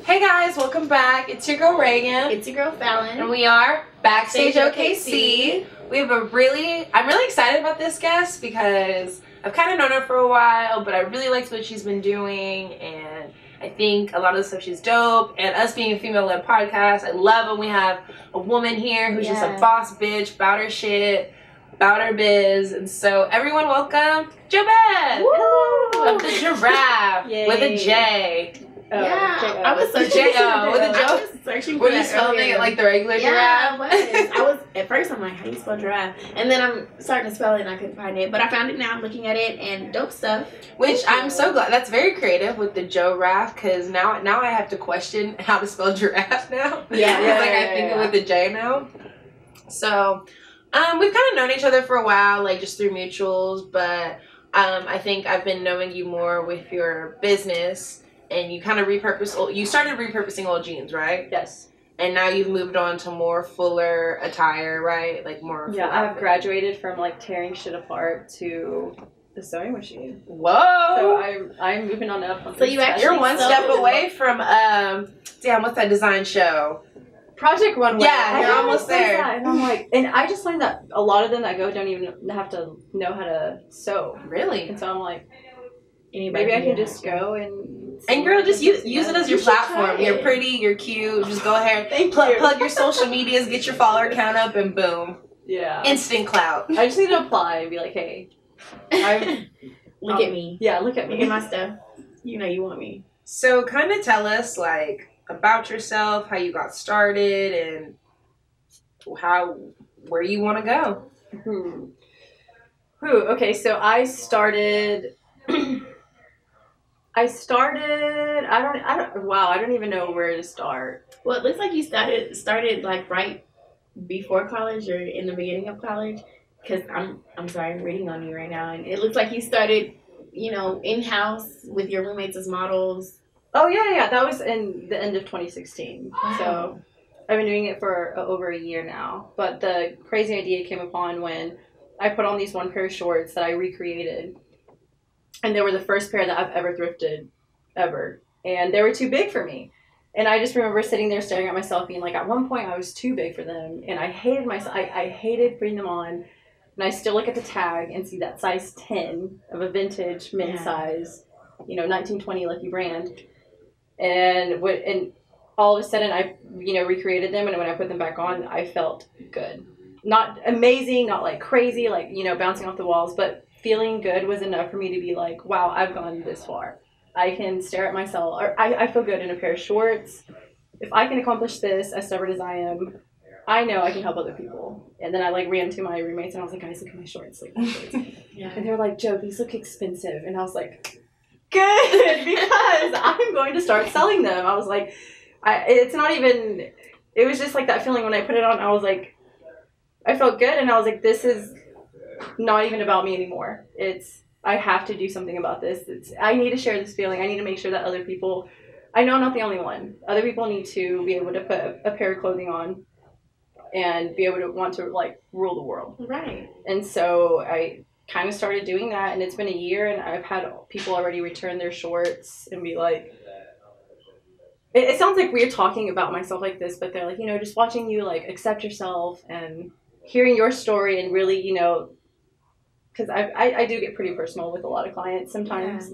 Hey guys, welcome back. It's your girl Reagan. It's your girl Fallon. And we are Backstage OKC. We have I'm really excited about this guest because I've kind of known her for a while, but I really liked what she's been doing, and I think a lot of the stuff she's dope. And us being a female-led podcast, I love when we have a woman here who's just a boss bitch, about her shit, about her biz. And so everyone welcome Jobeth of the Giraffe with a J. I was searching with a J. Were you spelling it like the regular giraffe? I was at first. I'm like, how do you spell giraffe? And then I'm starting to spell it, and I couldn't find it. But I found it now. I'm looking at it, and dope stuff. Which I'm so glad. That's very creative with the Giraffe, because now I have to question how to spell giraffe now. I think it with the J now. So, we've kind of known each other for a while, like just through mutuals. But I think I've been knowing you more with your business. And you kind of you started repurposing old jeans, right? Yes. And now you've moved on to more fuller attire, right? Like more. Yeah, I've graduated from like tearing shit apart to the sewing machine. Whoa! So I'm moving on up. So you're one step away from damn, what's that design show? Project Runway. Yeah, you're almost there. And I'm like, and I just learned that a lot of them that go don't even have to know how to sew. Really? And so I'm like, maybe I can just go and girl, just use it as your platform. You're pretty, you're cute. Just go ahead, plug your social medias, get your follower count up, and boom. Yeah. Instant clout. I just need to apply and be like, hey, look at me. Yeah, look at me. Look at my stuff. You know you want me. So kind of tell us like about yourself, how you got started, and where you want to go. Okay, so I started. I don't even know where to start. Well, it looks like you started like right before college or in the beginning of college. Because I'm sorry, I'm reading on you right now, and it looks like you started, in-house with your roommates as models. Oh yeah, that was in the end of 2016. Wow. So I've been doing it for over a year now. But the crazy idea came upon when I put on these one pair of shorts that I recreated. And they were the first pair that I've ever thrifted, ever. And they were too big for me. And I just remember sitting there staring at myself being like, at one point I was too big for them. And I hated myself. I hated putting them on. And I still look at the tag and see that size 10 of a vintage men's size, 1920 Lucky Brand. And all of a sudden I, recreated them. And when I put them back on, I felt good. Not amazing, not like crazy, like, bouncing off the walls, but feeling good was enough for me to be like, wow, I've gone this far. I can stare at myself, or I feel good in a pair of shorts. If I can accomplish this, as stubborn as I am, I know I can help other people. And then I ran to my roommates and I was like, guys, look at my shorts. And they were like, Joe, these look expensive. And I was like, good, because I'm going to start selling them. I was like, it was just like that feeling when I put it on. I was like, I felt good, and I was like, this is not even about me anymore. I have to do something about this. I need to share this feeling. I need to make sure that other people, I know I'm not the only one. Other people need to be able to put a pair of clothing on and be able to want to like rule the world. Right. And so I kind of started doing that, and it's been a year, and I've had people already return their shorts and be like, it sounds like we're talking about myself like this, but they're like, just watching you like accept yourself and hearing your story and really, because I do get pretty personal with a lot of clients sometimes,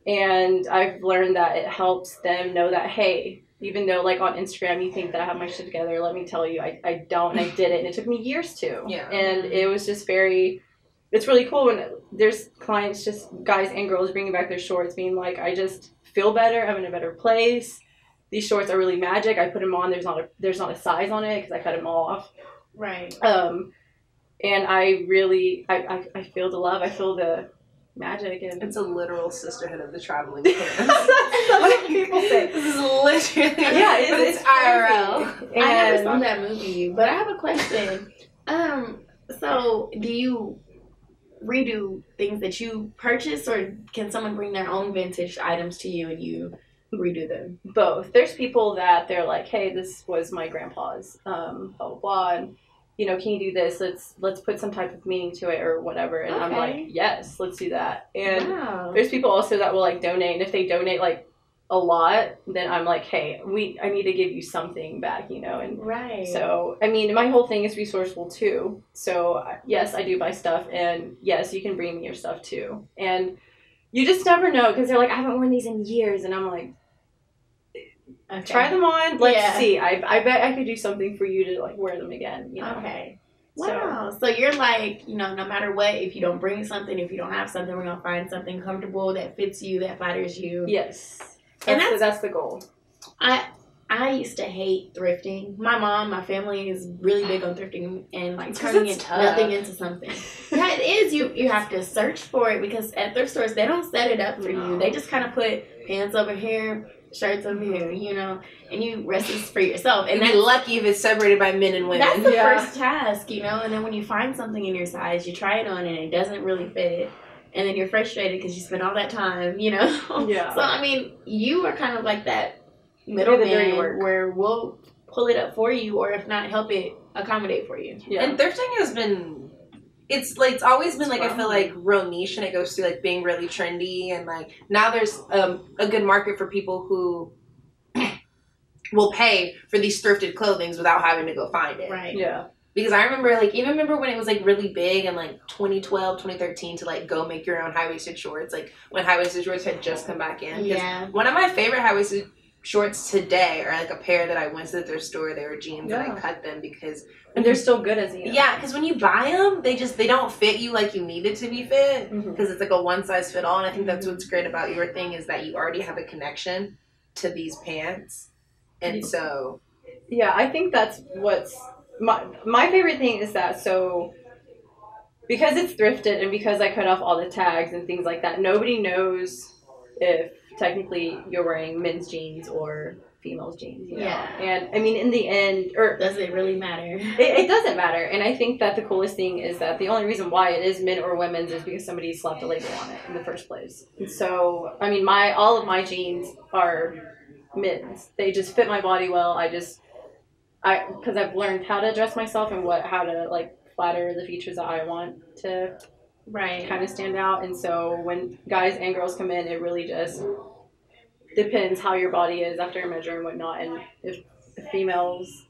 and I've learned that it helps them know that, hey, even though like on Instagram you think that I have my shit together, let me tell you, I don't, and I did it, and it took me years to. Yeah. And it was just it's really cool when there's clients, just guys and girls, bringing back their shorts, being like, I just feel better, I'm in a better place. These shorts are really magic. I put them on, there's not a size on it because I cut them off. Right. And I really, I feel the love. I feel the magic. And it's a literal sisterhood of the traveling pants. That's what people say. This is literally, it's IRL. I never saw that movie, but I have a question. So do you redo things that you purchase, or can someone bring their own vintage items to you and you redo them? Both. There's people that they're like, hey, this was my grandpa's, blah, blah, blah, and can you do this? Let's put some type of meaning to it or whatever. And I'm like, yes, let's do that. And there's people also that will like donate. And if they donate like a lot, then I'm like, hey, I need to give you something back, and Right. so I mean, my whole thing is resourceful too. So yes, I do buy stuff, and yes, you can bring me your stuff too, and you just never know because they're like, I haven't worn these in years, and I'm like, Okay. try them on, let's see. I bet I could do something for you to like wear them again, Okay. Wow. So you're like, no matter what, if you don't bring something, if you don't have something, we're gonna find something comfortable that fits you, that flatters you. Yes. That's the goal. I used to hate thrifting. My mom, my family is really big on thrifting and like turning nothing into something. Yeah, it is. You have to search for it because at thrift stores they don't set it up for you. They just kind of put pants over here, shirts over here, and you rest this for yourself. And you'd be lucky if it's separated by men and women. That's the first task, and then when you find something in your size, you try it on and it doesn't really fit. And then you're frustrated because you spent all that time, Yeah. So, I mean, you are kind of like that middleman where we'll pull it up for you or if not, help it accommodate for you. Yeah. And thrifting has been, it's always been like, I feel like real niche, and it goes through like being really trendy, and like now there's a good market for people who will pay for these thrifted clothings without having to go find it. Right. Yeah. Because I remember when it was like really big in like 2012, 2013 to like go make your own high-waisted shorts, like when high-waisted shorts had just come back in. Yeah. One of my favorite high-waisted shorts today are like a pair that I went to their store. They were jeans and I cut them because... And they're still good as you know. Yeah, because when you buy them, they don't fit you like you need it to be fit because it's like a one-size-fit-all. And I think that's what's great about your thing is that you already have a connection to these pants. And so... Yeah, I think that's what's... My favorite thing is that, so because it's thrifted and because I cut off all the tags and things like that, nobody knows if technically you're wearing men's jeans or female's jeans, Yeah. And I mean, in the end, or does it really matter? It doesn't matter. And I think that the coolest thing is that the only reason why it is men or women's is because somebody slapped a label on it in the first place. And so, I mean, all of my jeans are men's. They just fit my body well. Because I've learned how to dress myself and how to like flatter the features that I want to kind of stand out. And so when guys and girls come in, it really just depends how your body is after a measure and whatnot. And if a female's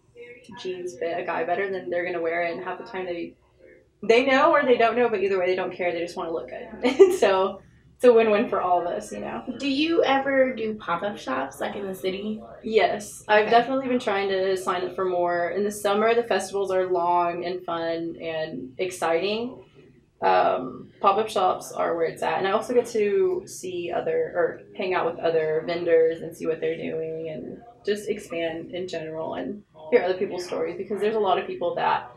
jeans fit a guy better, then they're going to wear it. And half the time they know or they don't know, but either way they don't care. They just want to look good. And so it's a win-win for all of us, Do you ever do pop-up shops like in the city? Yes. I've definitely been trying to sign up for more. In the summer, the festivals are long and fun and exciting. Pop-up shops are where it's at. And I also get to see hang out with other vendors and see what they're doing and just expand in general and hear other people's stories because there's a lot of people that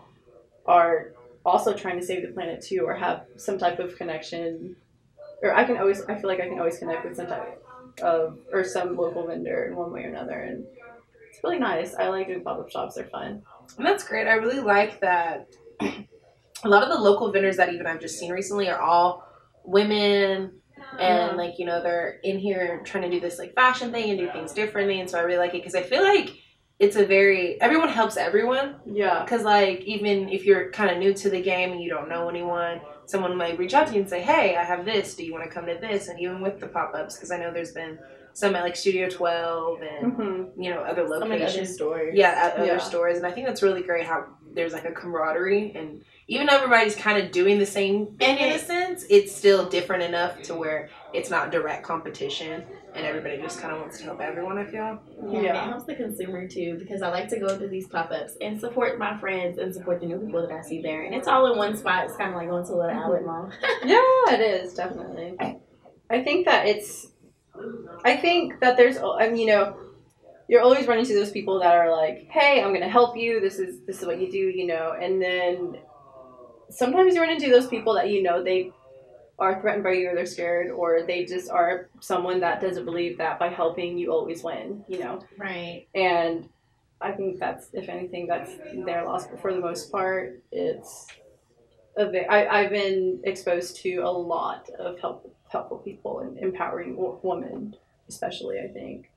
are also trying to save the planet too or have some type of connection. Or I feel like I can always connect with some type of, or some local vendor in one way or another. And it's really nice. I like doing pop-up shops. They're fun. And that's great. I really like that a lot of the local vendors that even I've just seen recently are all women and they're in here trying to do this like fashion thing and do things differently. And so I really like it because I feel like it's everyone helps everyone. Yeah. Because like even if you're kind of new to the game and you don't know anyone, someone might reach out to you and say, hey, I have this. Do you want to come to this? And even with the pop-ups, because I know there's been some at like Studio 12 and, other locations. Other stores. Yeah, at other stores. And I think that's really great how there's like a camaraderie. And even though everybody's kind of doing the same thing in a sense, it's still different enough to where it's not direct competition. And everybody just kind of wants to help everyone, I feel. Yeah, it helps the consumer too because I like to go to these pop-ups and support my friends and support the new people that I see there. And it's all in one spot. It's kind of like going to a little outlet mall. Yeah, it is, definitely. I think that there's, you're always running to those people that are like, hey, I'm going to help you. This is what you do, And then sometimes you run into those people that, they are threatened by you or they're scared or they just are someone that doesn't believe that by helping you always win, Right. And I think that's, if anything, that's their loss. But for the most part, I've been exposed to a lot of helpful people and empowering women, especially. I think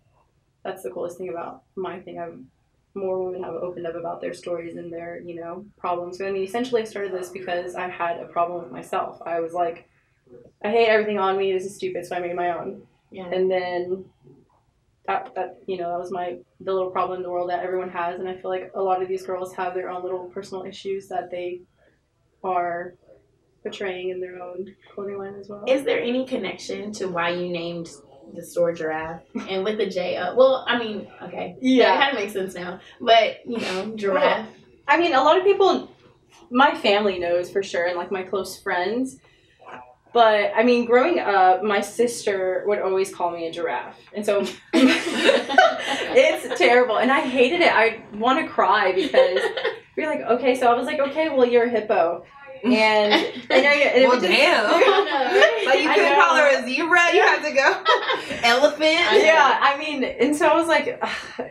that's the coolest thing about my thing. More women have opened up about their stories and their, problems. So, I mean, essentially I started this because I had a problem with myself. I was like, I hate everything on me. This is stupid. So I made my own. Yeah. And then that that was the little problem in the world that everyone has, and I feel like a lot of these girls have their own little personal issues that they are portraying in their own clothing line as well. Is there any connection to why you named the store Giraffe and with the J up? Well, I mean, okay, yeah, it kind of makes sense now, but Giraffe. I mean, a lot of people, my family knows for sure, and like my close friends. But I mean, growing up, my sister would always call me a giraffe, and so it's terrible, and I hated it. I want to cry because you're like, okay, so I was like, okay, well, you're a hippo. And well, damn. Like you couldn't call her a zebra. You had to go elephant. Yeah, I mean, and so I was like,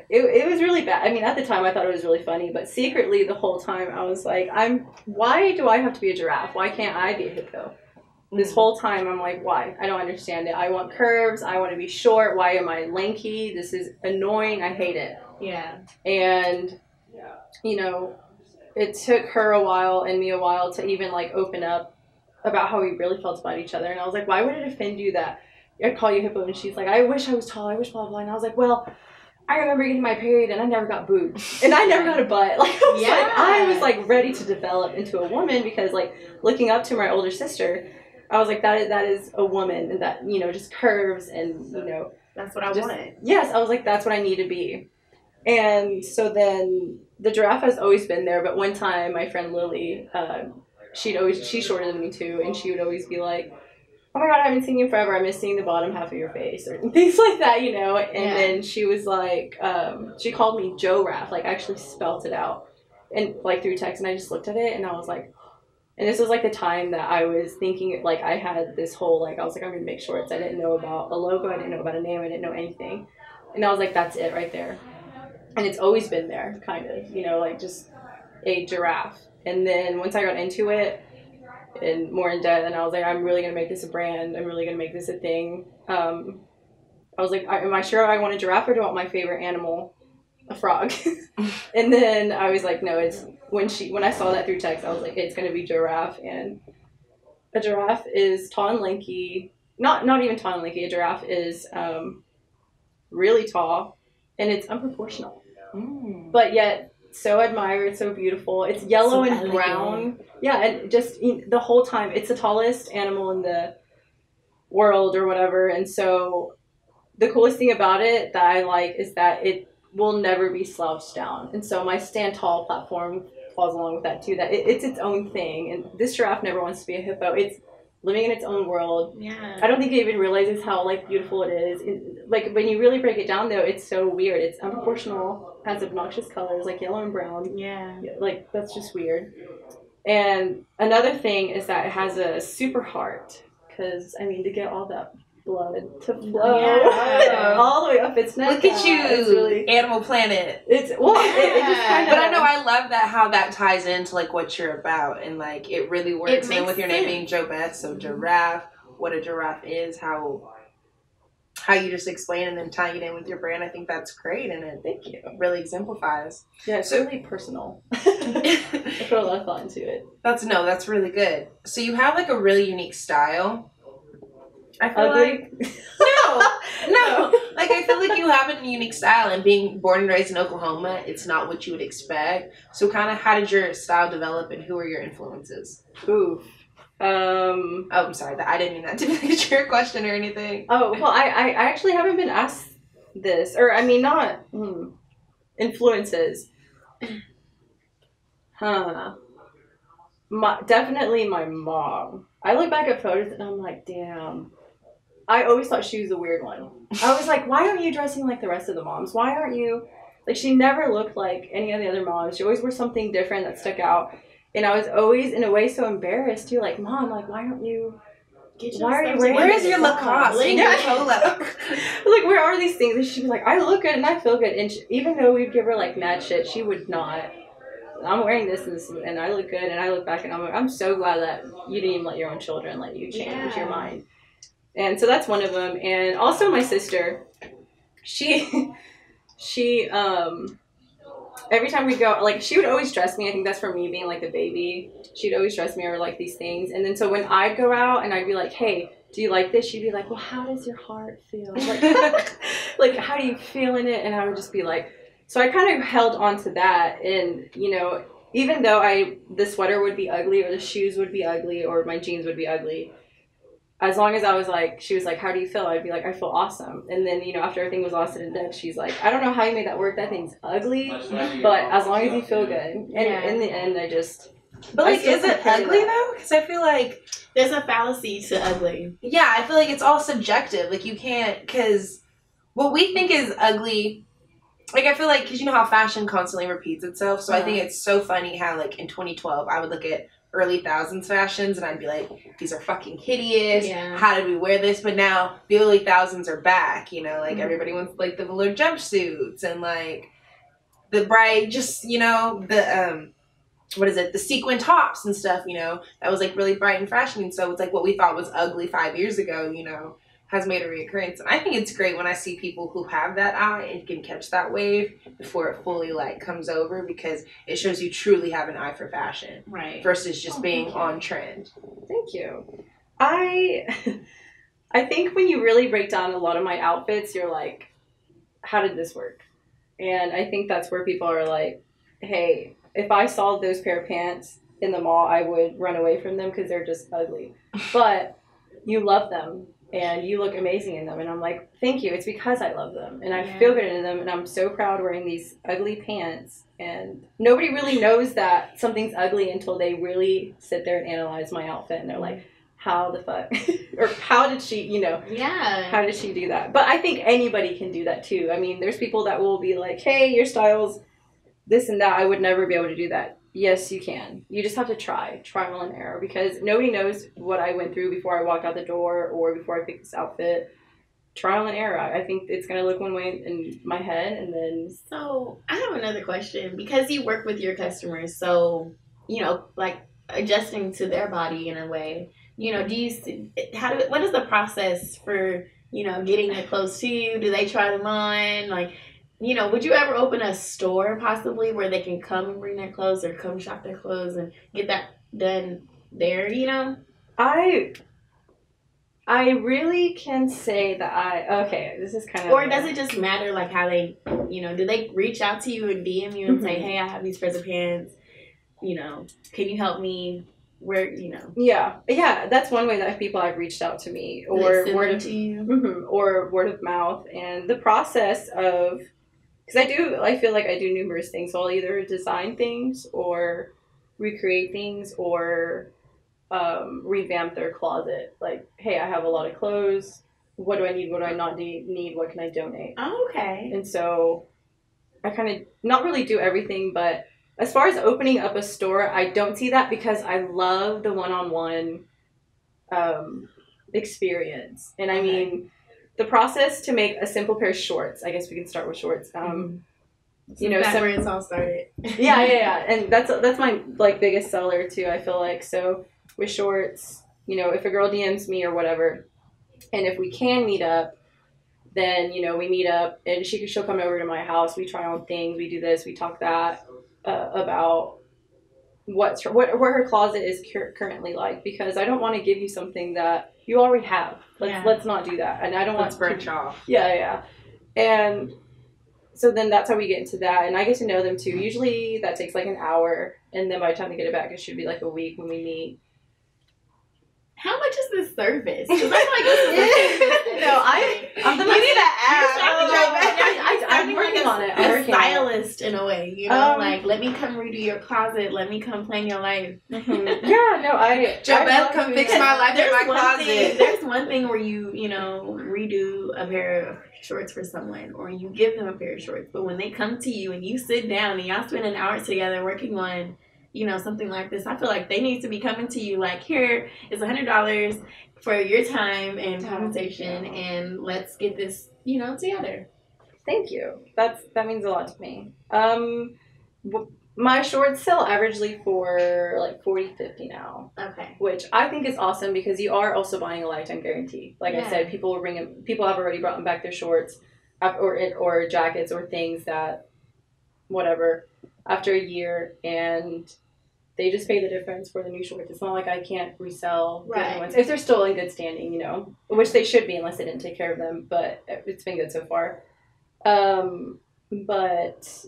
it was really bad. I mean, at the time I thought it was really funny, but secretly the whole time I was like, why do I have to be a giraffe? Why can't I be a hippo? This whole time I'm like, why? I don't understand it. I want curves. I want to be short. Why am I lanky? This is annoying. I hate it. Yeah. And it took her a while and me a while to even like open up about how we really felt about each other. And I was like, why would it offend you that I call you hippo? And she's like, I wish I was tall. I wish blah, blah. And I was like, well, I remember getting my period and I never got boobs and I never got a butt. Like I was like ready to develop into a woman because like looking up to my older sister, I was like, that is a woman and that, just curves and, that's what I want. Yes. I was like, that's what I need to be. And so then the giraffe has always been there, but one time my friend Lily, she's shorter than me too, and she would always be like, oh my god, I haven't seen you forever, I miss seeing the bottom half of your face, or things like that, and then she was like, she called me Joe-Raff, like actually spelt it out, and like through text, and I just looked at it, and I was like, and this was like the time that I was thinking, like I had this whole, like I was like, I'm gonna make shorts, I didn't know about a logo, I didn't know about a name, I didn't know anything, and I was like, that's it right there. And it's always been there, kind of, like just a giraffe. And then once I got into it and more in depth, and I was like, I'm really going to make this a brand. I'm really going to make this a thing. I was like, am I sure I want a giraffe or do I want my favorite animal, a frog? And then I was like, no, it's when I saw that through text, I was like, it's going to be giraffe. And a giraffe is tall and lanky. Not even tall and lanky. A giraffe is really tall. And it's unproportional. But yet so admired, so beautiful. It's yellow and elegant. Brown. Yeah, and just the whole time. It's the tallest animal in the world or whatever. And so the coolest thing about it that I like is that it will never be slouched down. And so my Stand Tall platform falls along with that too. That it's its own thing. And this giraffe never wants to be a hippo. It's living in its own world. Yeah. I don't think it even realizes how like beautiful it is. Like when you really break it down though, it's so weird. It's unproportional, has obnoxious colors like yellow and brown. Yeah. Like that's just weird. And another thing is that it has a super heart because I mean to get all that blood to flow all the way up its neck. Look at you, really, Animal Planet. It's well, it just kind of. But I know I love that how that ties into like what you're about and like it really works. And with your name being Jobeth, so giraffe, what a giraffe is, how you just explain and then tying it in with your brand. I think that's great, and it really exemplifies. Yeah, it's really personal. I put a lot of thought into it. That's really good. So you have like a really unique style. I feel Ugly? like no. Like I feel like you have a unique style, and being born and raised in Oklahoma, it's not what you would expect. So kind of how did your style develop, and who are your influences? Oof. Oh, I'm sorry. I didn't mean that to be like a trick question or anything. Oh, well, I actually haven't been asked this, or I mean, not influences. Definitely my mom. I look back at photos and I'm like, damn. I always thought she was the weird one. I was like, why aren't you dressing like the rest of the moms? Why aren't you... Like, she never looked like any of the other moms. She always wore something different that stuck out. And I was always, in a way, so embarrassed, too. Like, Mom, like, why don't you... Why are you wearing... Where is your Lacoste and your polo? Like, where are these things? And she was like, I look good and I feel good. And even though we'd give her, like, mad shit, she would not... I'm wearing this and I look good, and I look back and I'm like, I'm so glad that you didn't even let your own children let you change your mind. And so that's one of them. And also my sister, she every time we go, like, she would always dress me. I think that's for me being like the baby. She'd always dress me over like these things. And then so when I'd go out and I'd be like, hey, do you like this? She'd be like, well, how does your heart feel? Like, like, how do you feel in it? And I would just be like, so I kind of held on to that. And, you know, even though the sweater would be ugly or the shoes would be ugly or my jeans would be ugly, as long as I was like, she was like, how do you feel? I'd be like, I feel awesome. And then, you know, after everything was all said and done, she's like, I don't know how you made that work. That thing's ugly, but as long as you feel good. And in the end, But like, is it ugly though? Because I feel like there's a fallacy to ugly. Yeah, I feel like it's all subjective. Like, you can't, because what we think is ugly, like, I feel like, because you know how fashion constantly repeats itself, so I think it's so funny how, like, in 2012, I would look at early thousands fashions and I'd be like, these are fucking hideous. Yeah. How did we wear this? But now the early thousands are back, you know, like, everybody wants, like, the velour jumpsuits and, like, the bright, just, you know, the, the sequin tops and stuff, you know, that was, like, really bright and fashion. And so it's, like, what we thought was ugly 5 years ago, you know, has made a reoccurrence. And I think it's great when I see people who have that eye and can catch that wave before it fully, like, comes over, because it shows you truly have an eye for fashion. Right. Versus just being on trend. Thank you. I think when you really break down a lot of my outfits, you're like, how did this work? And I think that's where people are like, hey, if I saw those pair of pants in the mall, I would run away from them because they're just ugly. But you love them and you look amazing in them. And I'm like, thank you. It's because I love them and I feel good in them. And I'm so proud wearing these ugly pants. And nobody really knows that something's ugly until they really sit there and analyze my outfit. And they're like, how the fuck? Or how did she, you know? Yeah. How did she do that? But I think anybody can do that too. I mean, there's people that will be like, hey, your style's this and that. I would never be able to do that. Yes, you can. You just have to trial and error, because nobody knows what I went through before I walked out the door or before I picked this outfit. Trial and error. I think it's going to look one way in my head, and then... So, I have another question. Because you work with your customers, so, you know, like, adjusting to their body in a way, you know, what is the process for, you know, getting it close to you? Do they try them on? Like... You know, would you ever open a store possibly where they can come and bring their clothes or come shop their clothes and get that done there, you know? I really can say that okay, this is kind of... Or does it just matter, like, how they, you know, do they reach out to you and DM you and say, hey, I have these pairs of pants, you know, can you help me? Where, you know. Yeah, that's one way that people have reached out to me. Or word of, to you. Or word of mouth. And the process of... Because I feel like I do numerous things. So I'll either design things or recreate things or revamp their closet. Like, hey, I have a lot of clothes. What do I need? What do I not need? What can I donate? Oh, okay. And so I kind of not really do everything, but as far as opening up a store, I don't see that because I love the one-on-one experience. And I mean... The process to make a simple pair of shorts, I guess we can start with shorts. You know, that's where it's all started. Yeah. And that's my, like, biggest seller, too, I feel like. So with shorts, you know, if a girl DMs me or whatever, and if we can meet up, then, you know, we meet up, and she'll come over to my house. We try on things. We do this. We talk that about what her closet is currently like, because I don't want to give you something that you already have. Let's not do that. And I don't want to branch off. Yeah. And so then that's how we get into that, and I get to know them too. Usually that takes like an hour, and then by the time they get it back, it should be like a week when we meet. How much is this service? Because I feel like this is I'm the you need an app. I'm working on it. I'm a stylist in a way, you know, like, let me come redo your closet, let me come plan your life. Jobeth, come fix my life in my closet. There's one thing where you know, redo a pair of shorts for someone, or you give them a pair of shorts, but when they come to you and you sit down and y'all spend an hour together working on, you know, something like this, I feel like they need to be coming to you like, here is $100 for your time and compensation, and let's get this, you know, together. Thank you. That means a lot to me. My shorts sell averagely for like $40-$50 now. Okay. Which I think is awesome, because you are also buying a lifetime guarantee. Like I said, people have already brought back their shorts or jackets or things that, whatever, after a year, and they just pay the difference for the new shorts. It's not like I can't resell the Right. new ones if they're still in good standing, you know, which they should be unless they didn't take care of them. But it's been good so far. But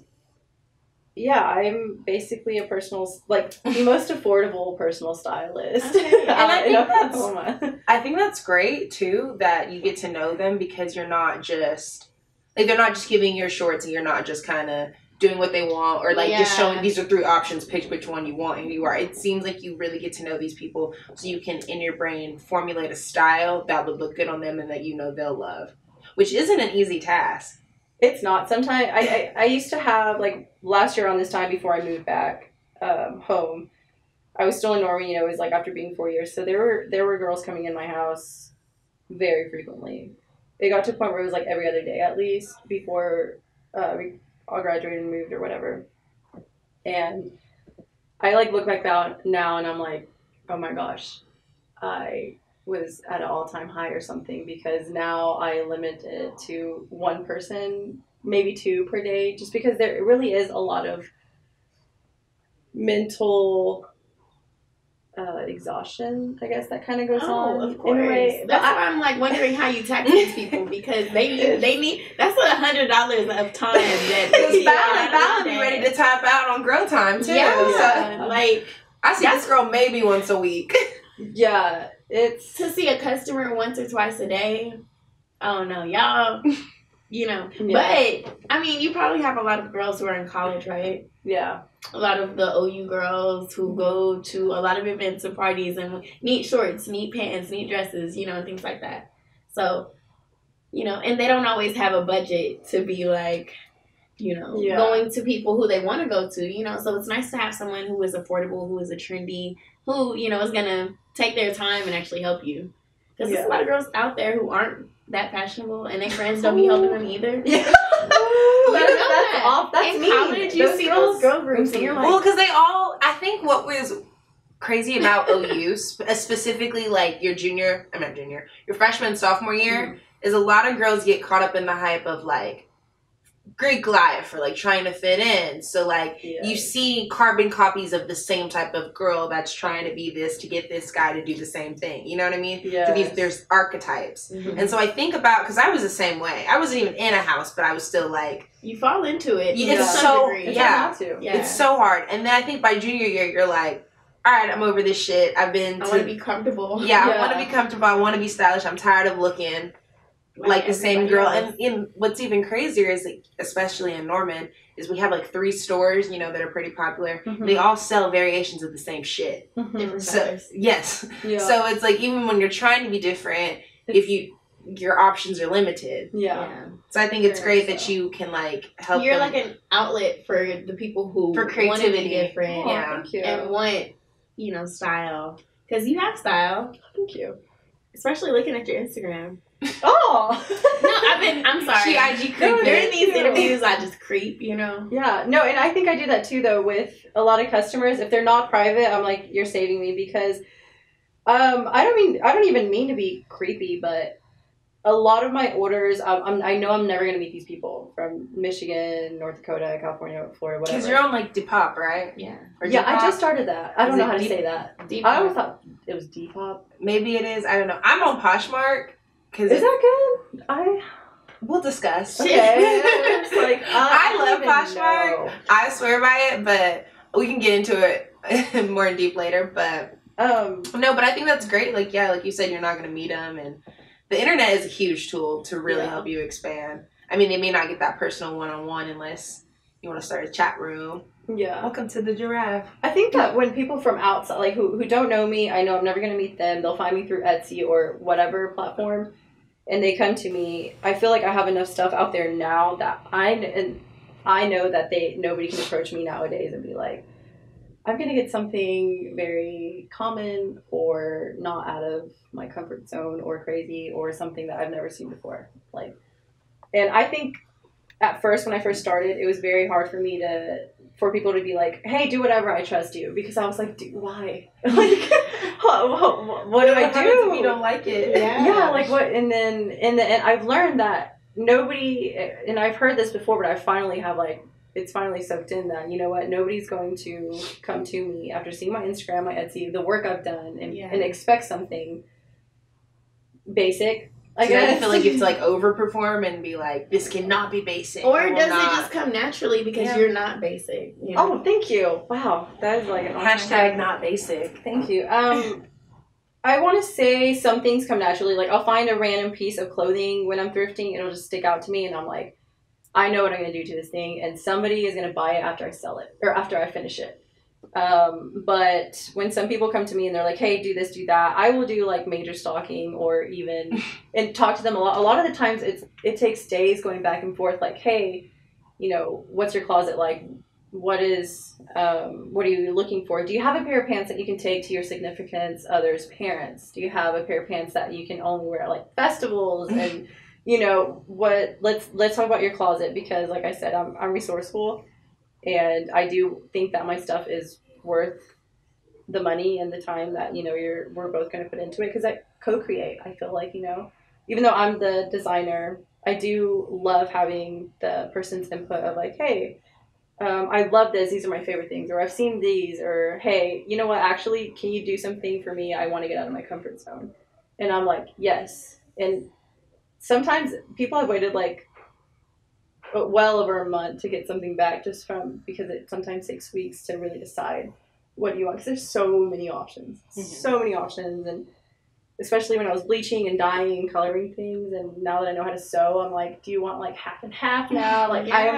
yeah, I'm basically a the most affordable personal stylist. Okay. And I I think that's great too, that you get to know them, because you're not just like, they're not just giving your shorts and you're not just kind of doing what they want, or like just showing these are 3 options, pick which one you want and who you are. It seems like you really get to know these people, so you can in your brain formulate a style that would look good on them and that you know they'll love, which isn't an easy task. It's not. Sometimes I used to have, like, last year on this time before I moved back home, I was still in Norway, you know, it was like after being 4 years. So there were girls coming in my house very frequently. It got to a point where it was like every other day at least before we all graduated and moved or whatever. And I like look back now and I'm like, oh my gosh, I was at an all-time high or something, because now I limit it to 1 person, maybe 2 per day, just because there really is a lot of mental exhaustion, I guess, that kind of goes on. Of course. In a way. That's why I'm like wondering how you tax these people, because they need that's $100 of time that Because Val be ready to tap out on girl time too. Yeah. So, like, I see this girl maybe once a week. Yeah, it's to see a customer once or twice a day. Oh no, y'all. You know, but I mean, you probably have a lot of girls who are in college, right? Yeah. A lot of the OU girls who go to a lot of events and parties and need shorts, need pants, need dresses, you know, and things like that. So, you know, and they don't always have a budget to be like, you know, going to people who they want to go to, you know. So it's nice to have someone who is affordable, who is a trendy, who, you know, is going to take their time and actually help you. Because there's a lot of girls out there who aren't that fashionable, and their friends don't be helping them either. Yeah. That's in me. college, you see those girl groups, and you're like, well, because I think what was crazy about OU, specifically like your freshman and sophomore year, is a lot of girls get caught up in the hype of like Greek life or like trying to fit in. So like you see carbon copies of the same type of girl that's trying to be this to get this guy to do the same thing. You know what I mean? Yeah. So there's archetypes. Mm-hmm. And so I think about, because I was the same way. I wasn't even in a house, but I was still like, you fall into it. It's so it's so hard. And then I think by junior year you're like, all right, I'm over this shit. I want to be comfortable. Yeah, I want to be comfortable. I want to be stylish. I'm tired of looking like the same girl. Else. And what's even crazier is, like, especially in Norman, is we have like 3 stores, you know, that are pretty popular. Mm-hmm. They all sell variations of the same shit. Mm-hmm. Different so colors. Yes. Yeah. So it's like, even when you're trying to be different, your options are limited. Yeah. So I think it's great that you can like help. You're like an outlet for the people who for creativity, want to be different, Thank you. And want, you know, style, because you have style. Thank you. Especially looking at your Instagram. Oh. No, I'm sorry. She IG creep. During these interviews, I just creep, you know? Yeah. No, and I think I do that too, though, with a lot of customers. If they're not private, I'm like, you're saving me, because I don't even mean to be creepy, but a lot of my orders, I know I'm never going to meet these people from Michigan, North Dakota, California, Florida, whatever. Because you're on like Depop, right? Yeah. Or yeah, Depop? I just started that. I don't know how to say that. Depop. I always thought it was Depop. Maybe it is. I don't know. I'm on Poshmark. Is that good? We'll discuss. Okay. It's like, I love Poshmark. Poshmark. I swear by it, but we can get into it more in deep later. But no, but I think that's great. Like, yeah, like you said, you're not going to meet them, and the internet is a huge tool to really help you expand. I mean, they may not get that personal one-on-one unless you want to start a chat room. Yeah. Welcome to the Giraffe. I think that when people from outside, like who don't know me, I know I'm never going to meet them. They'll find me through Etsy or whatever platform, and they come to me. I feel like I have enough stuff out there now that I know that nobody can approach me nowadays and be like, I'm going to get something very common or not out of my comfort zone or crazy or something that I've never seen before. Like, and I think at first, when I first started, it was very hard for people to be like, hey, do whatever, I trust you. Because I was like, why? Like, what do I do if you don't like it? Yeah, like what? And then in the end, I've learned that nobody, and I've heard this before, but I finally have like it's finally soaked in that, you know what, nobody's going to come to me after seeing my Instagram, my Etsy, the work I've done, and expect something basic. I guess. You feel like you have to like overperform and be like, this cannot be basic. Or does it just come naturally because you're not basic? You know? Oh, thank you. Wow, that is like an hashtag not basic. Thank you. I want to say some things come naturally. Like, I'll find a random piece of clothing when I'm thrifting. It'll just stick out to me, and I'm like, I know what I'm going to do to this thing, and somebody is going to buy it after I sell it, or after I finish it. But when some people come to me and they're like, hey, do this, do that, I will do like major stalking or even and talk to them a lot. A lot of the times it takes days going back and forth, like, hey, you know, what's your closet like? What are you looking for? Do you have a pair of pants that you can take to your significant other's parents? Do you have a pair of pants that you can only wear at like festivals? And you know what, let's talk about your closet, because like I said, I'm resourceful. And I do think that my stuff is worth the money and the time that, you know, we're both going to put into it, because I co-create. I feel like, you know, even though I'm the designer, I do love having the person's input of like, hey, I love this. These are my favorite things. Or I've seen these. Or, hey, you know what? Actually, can you do something for me? I want to get out of my comfort zone. And I'm like, yes. And sometimes people have waited like well over a month to get something back, just because it sometimes takes weeks to really decide what you want, because there's so many options. And especially when I was bleaching and dyeing and coloring things, and now that I know how to sew, I'm like, do you want like half and half now? Like I'm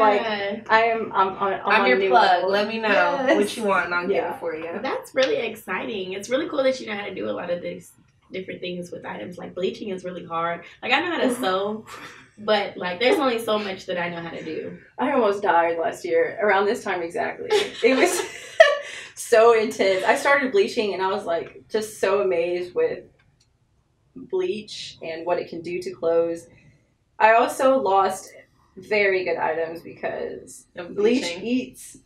your plug level. Let me know what you want and I'll get it for you. That's really exciting. It's really cool that you know how to do a lot of these different things with items. Like bleaching is really hard. Like I know how to sew, but like there's only so much that I know how to do. I almost died last year around this time exactly. It was so intense. I started bleaching and I was like just so amazed with bleach and what it can do to clothes. I also lost very good items because bleach eats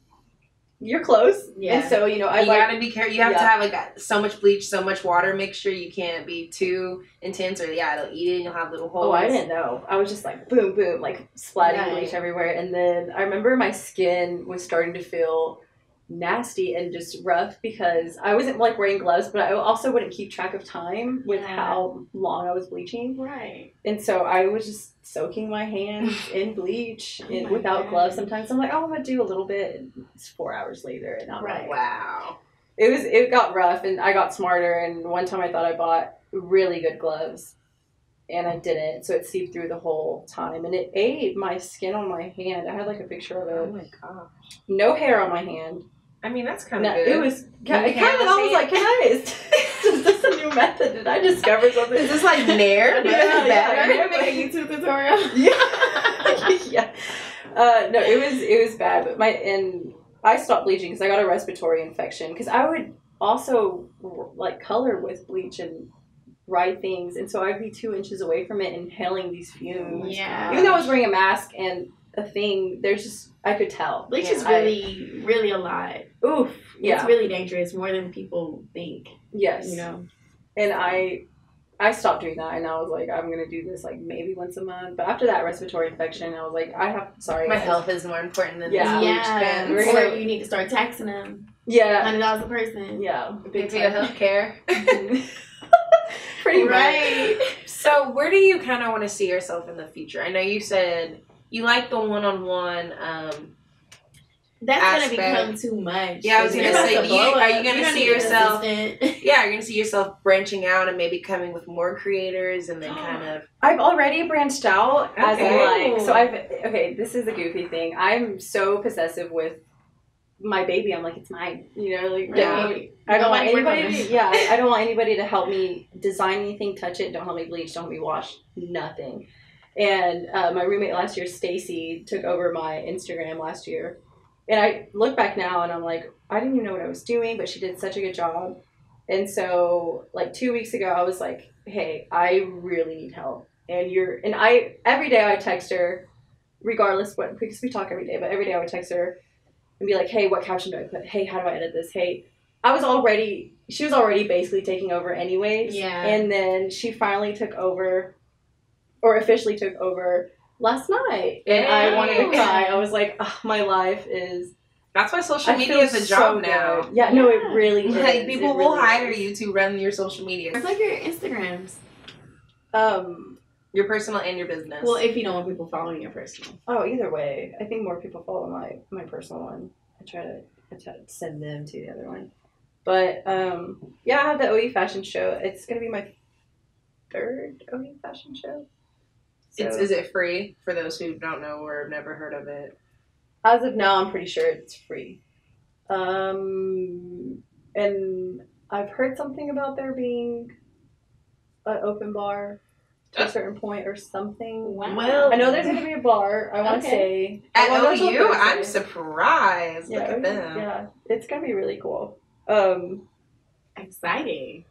your clothes. Yeah. And so, you know, you gotta be careful. You have to have like so much bleach, so much water mixture. You can't be too intense, or it'll eat it and you'll have little holes. Oh, I didn't know. I was just like boom, boom, like splatting bleach everywhere. And then I remember my skin was starting to feel nasty and just rough because I wasn't like wearing gloves, but I also wouldn't keep track of time with how long I was bleaching. Right. And so I was just soaking my hands in bleach without gloves. Sometimes I'm like, oh, I'm gonna do a little bit. And it's 4 hours later, and I'm like, wow. It got rough, and I got smarter. And one time I thought I bought really good gloves, and I didn't. So it seeped through the whole time, and it ate my skin on my hand. I had like a picture of it. Oh my gosh. No hair on my hand. I mean, that's kind of good. It was kind of, I was like, is this a new method? Did I discover something? Is this like Nair? Are you going to make a YouTube tutorial? Yeah. No, it was bad. But I stopped bleaching because I got a respiratory infection. Because I would also like color with bleach and write things. And so I'd be 2 inches away from it, inhaling these fumes. Yeah. Even though I was wearing a mask and a thing, there's just, I could tell. Bleach is really, really a lot. Oof. Yeah. It's really dangerous, more than people think. Yes. You know? And I stopped doing that, and I was like, I'm going to do this like maybe once a month. But after that respiratory infection, I was like, my health is more important than this bleach. Or you need to start taxing them. Yeah. $100 a person. Yeah. Big deal healthcare. Pretty right. So where do you kind of want to see yourself in the future? I know you said you like the one-on-one that's aspect. Gonna become too much. Yeah, I was gonna say, are you gonna see yourself? Yeah, you're gonna see yourself branching out and maybe coming with more creators, and then kind of. I've already branched out as in like this is a goofy thing. I'm so possessive with my baby. I'm like, it's mine. You know, like I don't want anybody. I don't want anybody to help me design anything, touch it. Don't help me bleach. Don't help me wash. Nothing. And my roommate last year, Stacy, took over my Instagram last year. And I look back now and I'm like, I didn't even know what I was doing, but she did such a good job. And so like 2 weeks ago, I was like, hey, I really need help. And every day I text her, regardless because we talk every day, but every day I would text her and be like, hey, what caption do I put? Hey, how do I edit this? Hey, she was already basically taking over anyways. Yeah. And then she finally took over, or officially took over last night, and I wanted to cry. I was like, oh, my life is. That's why social media is a job now. Good. Yeah, no, it really is. Like, people will hire you to run your social media. It's like your Instagrams. Your personal and your business. Well, if you don't want people following your personal. Oh, either way. I think more people follow my personal one. I try to send them to the other one. But, yeah, I have the OE fashion show. It's going to be my 3rd OE fashion show. So, is it free for those who don't know or have never heard of it? As of now, I'm pretty sure it's free. And I've heard something about there being an open bar to a certain point or something. Wow. Well, I know there's going to be a bar. I want to say. At I wanna go OU, Thursday. I'm surprised. Yeah, Look at them. Yeah, it's going to be really cool. Exciting.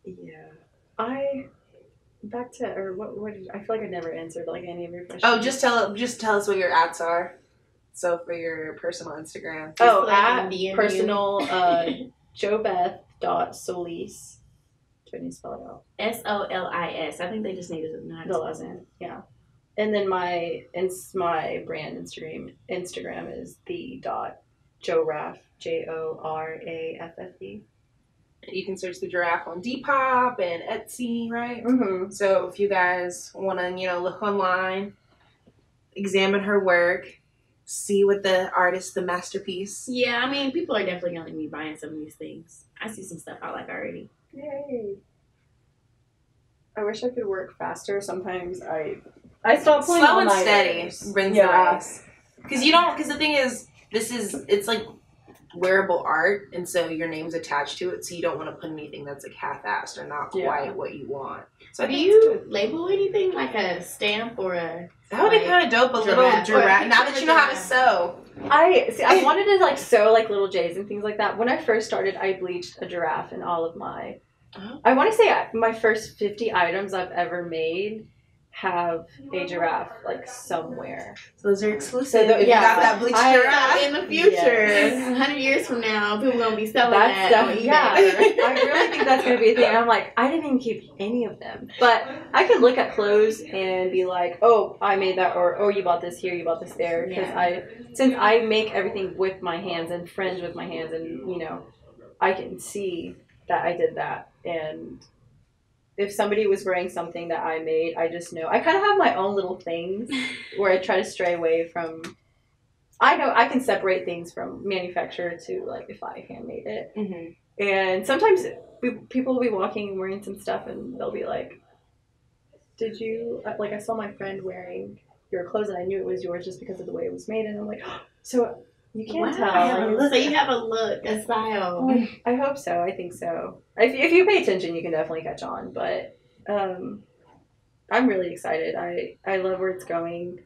Yeah. Back to, or what did I feel like I never answered like any of your questions. Oh, just tell us what your ads are. So for your personal Instagram. Oh, like at DMU. personal Jobeth.solis. Do I need to spell it out? SOLIS. I think they just needed to know how to The spell last it. name, yeah. And then my brand Instagram is the .Joraff, JORAFFE. You can search the giraffe on Depop and Etsy, right? Mm-hmm. So if you guys want to, look online, examine her work, see what the masterpiece. Yeah, I mean, people are definitely going to be buying some of these things. I see some stuff I like already. Yay. I wish I could work faster. Sometimes I stop playing Slow and all-nighters. steady brings the rest. Because the thing is, it's like wearable art, and so your name's attached to it, so you don't want to put anything that's like half-assed or not quite what you want. So Do you label anything like a stamp or a... That would be kind of dope, a little giraffe. Now that you know how to sew. I wanted to like sew like little J's and things like that. When I first started, I bleached a giraffe in all of my... Oh. I want to say my first 50 items I've ever made have a giraffe like somewhere. So those are exclusive. So if you got that bleached giraffe. In the future, Yes. 100 years from now, people going to be selling That's that on eBay. yeah. I really think that's going to be a thing. I'm like, I didn't even keep any of them. But I could look at clothes and be like, oh, I made that, or oh, you bought this here, you bought this there. Because since I make everything with my hands and fringe with my hands, and I can see that I did that. And if somebody was wearing something that I made, I just know. I kind of have my own little things where I try to stray away from. I know I can separate things from manufacturer to like if I handmade it. Mm-hmm. And sometimes people will be walking wearing some stuff and they'll be like, did you, like I saw my friend wearing your clothes and I knew it was yours just because of the way it was made. And I'm like, oh, so you can't tell. So you have a look, a style. I hope so. I think so. If you pay attention, you can definitely catch on. But I'm really excited. I love where it's going.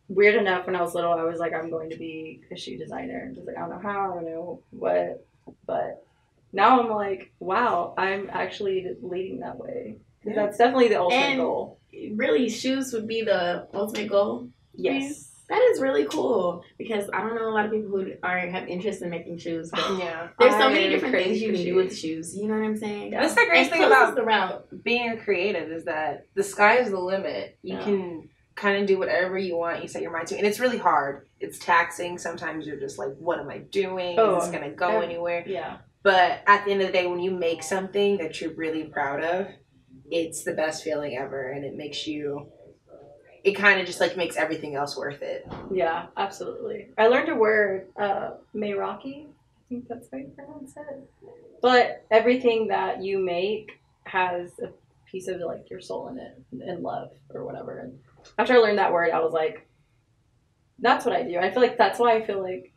Weird enough, when I was little, I was like, I'm going to be a shoe designer. I was like, I don't know how, I don't know what. But now I'm like, wow, I'm actually leading that way. Yeah. That's definitely the ultimate goal. Really, shoes would be the ultimate goal? Yes. That is really cool because I don't know a lot of people who have interest in making shoes. But yeah, there's so many different things you can do with shoes. You know what I'm saying? That's the greatest thing about being a creative is that the sky is the limit. You can kind of do whatever you want. You set your mind to, and it's really hard. It's taxing. Sometimes you're just like, "What am I doing? Is this gonna go anywhere?" Yeah. But at the end of the day, when you make something that you're really proud of, it's the best feeling ever, and it makes you. It kind of just like makes everything else worth it. Yeah, absolutely. I learned a word, Meiraki. I think that's how you pronounce it. But everything that you make has a piece of like your soul in it and love or whatever. And after I learned that word, I was like, that's what I do. I feel like that's why I feel like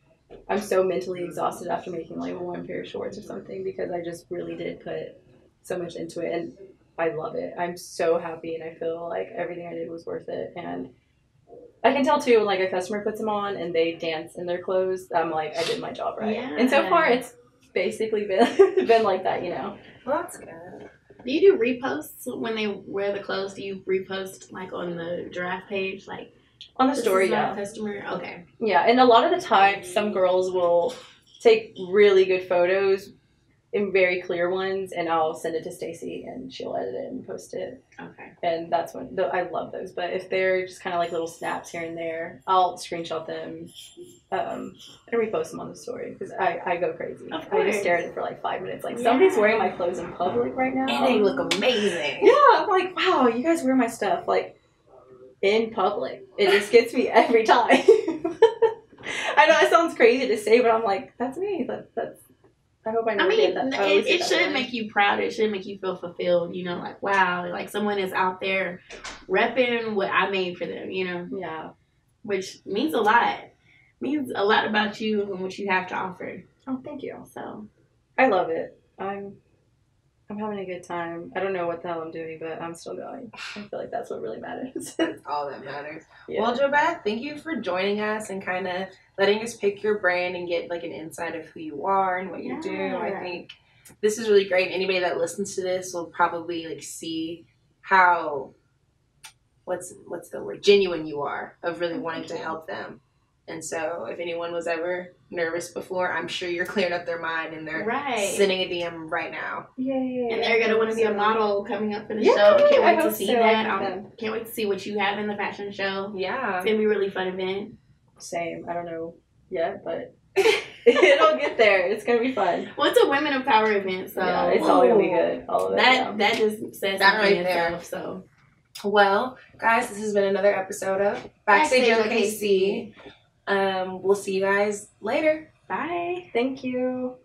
I'm so mentally exhausted after making like one pair of shorts or something, because I just really did put so much into it. And I love it. I'm so happy, and I feel like everything I did was worth it. And I can tell too, when like a customer puts them on and they dance in their clothes, I'm like, I did my job right. Yeah. And so far, it's basically been like that, Well, that's good. Do you do reposts when they wear the clothes? Do you repost like on the giraffe page, like on the story? Yeah. Customer. Okay. Yeah, and a lot of the time, some girls will take really good photos in very clear ones, and I'll send it to Stacy, and she'll edit it and post it. Okay. And that's when I love those. But if they're just kind of like little snaps here and there, I'll screenshot them and repost them on the story because I go crazy. I just stare at it for like 5 minutes. Like somebody's wearing my clothes in public right now, and they look amazing. Yeah, I'm like, wow, you guys wear my stuff like in public. It just gets me every time. I know it sounds crazy to say, but I'm like, that's me. That's. I hope I never get that. It should make you proud. It should make you feel fulfilled. You know, like wow, like someone is out there repping what I made for them. You know. Yeah. Which means a lot. Means a lot about you and what you have to offer. Oh, thank you. So, I love it. I'm having a good time. I don't know what the hell I'm doing, but I'm still going. I feel like that's what really matters. That's all that matters. Yeah. Well, Jobeth, thank you for joining us and kind of letting us pick your brain and get like an insight of who you are and what you do. I think this is really great. Anybody that listens to this will probably like see how what's the word, genuine you are of really wanting to help them. And so if anyone was ever nervous before, I'm sure you're clearing up their mind and they're sending a DM right now. Yay. And they're going to want to be a model coming up for the show. Can't wait to see that. Can't wait to see what you have in the fashion show. Yeah. It's going to be a really fun event. Same. I don't know yet, but it'll get there. It's going to be fun. Well, it's a women of power event, so yeah, it's all going to be good. All of it. That just says that something right there. itself, so. Well, guys, this has been another episode of Backstage OKC. We'll see you guys later. Bye. Thank you.